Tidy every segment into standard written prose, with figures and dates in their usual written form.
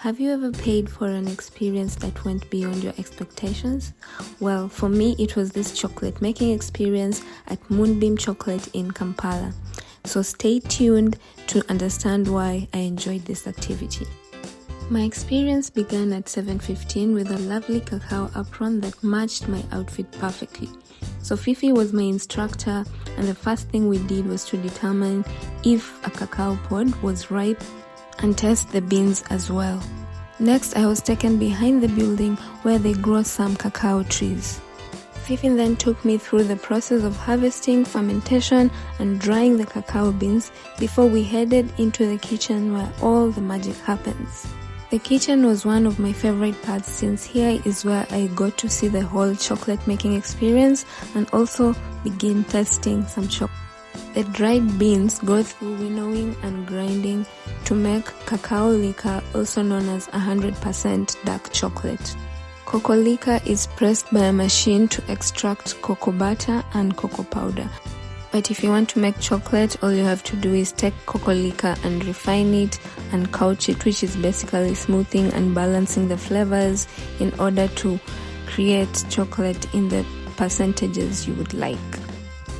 Have you ever paid for an experience that went beyond your expectations? Well, for me, it was this chocolate making experience at Moonbean Chocolate in Kampala. So stay tuned to understand why I enjoyed this activity. My experience began at 7:15 with a lovely cacao apron that matched my outfit perfectly. So Fifi was my instructor, and the first thing we did was to determine if a cacao pod was ripe and test the beans as well. Next, I was taken behind the building where they grow some cacao trees. Fifi then took me through the process of harvesting, fermentation, and drying the cacao beans before we headed into the kitchen where all the magic happens. The kitchen was one of my favorite parts since here is where I got to see the whole chocolate making experience and also begin testing some chocolate. The dried beans go through winnowing and grinding to make cacao liquor, also known as 100% dark chocolate. Cocoa liquor is pressed by a machine to extract cocoa butter and cocoa powder. But if you want to make chocolate, all you have to do is take cocoa liquor and refine it and couch it, which is basically smoothing and balancing the flavors in order to create chocolate in the percentages you would like.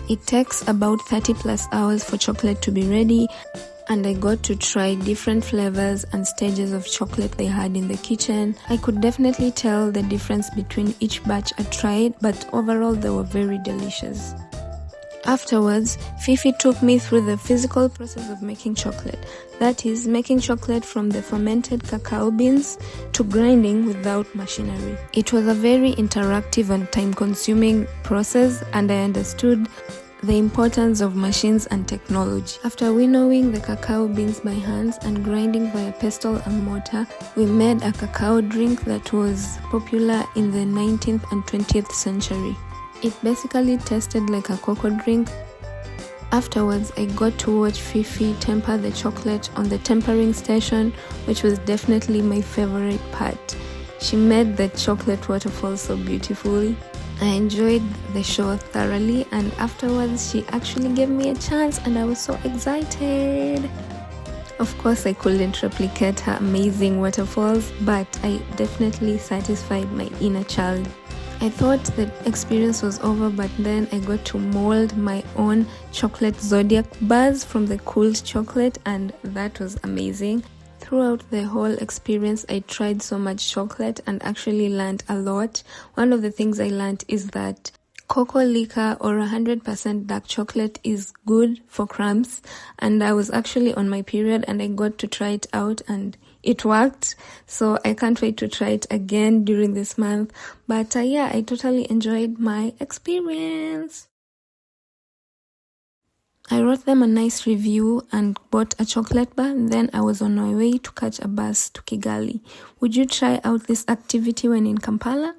It takes about 30 plus hours for chocolate to be ready, and I got to try different flavors and stages of chocolate they had in the kitchen. I could definitely tell the difference between each batch I tried, but overall they were very delicious. Afterwards, Fifi took me through the physical process of making chocolate. That is, making chocolate from the fermented cacao beans to grinding without machinery. It was a very interactive and time-consuming process, and I understood the importance of machines and technology. After winnowing the cacao beans by hands and grinding via pestle and mortar, we made a cacao drink that was popular in the 19th and 20th century. It basically tasted like a cocoa drink. Afterwards, I got to watch Fifi temper the chocolate on the tempering station, which was definitely my favorite part. She made the chocolate waterfall so beautifully. I enjoyed the show thoroughly, and afterwards she actually gave me a chance and I was so excited. Of course, I couldn't replicate her amazing waterfalls, but I definitely satisfied my inner child. I thought the experience was over, but then I got to mold my own chocolate zodiac bars from the cooled chocolate, and that was amazing. Throughout the whole experience, I tried so much chocolate and actually learned a lot. One of the things I learned is that cocoa liquor or 100% dark chocolate is good for cramps, and I was actually on my period and I got to try it out and it worked. So I can't wait to try it again during this month. But yeah, I totally enjoyed my experience. I wrote them a nice review and bought a chocolate bar, and then I was on my way to catch a bus to Kigali. Would you try out this activity when in Kampala?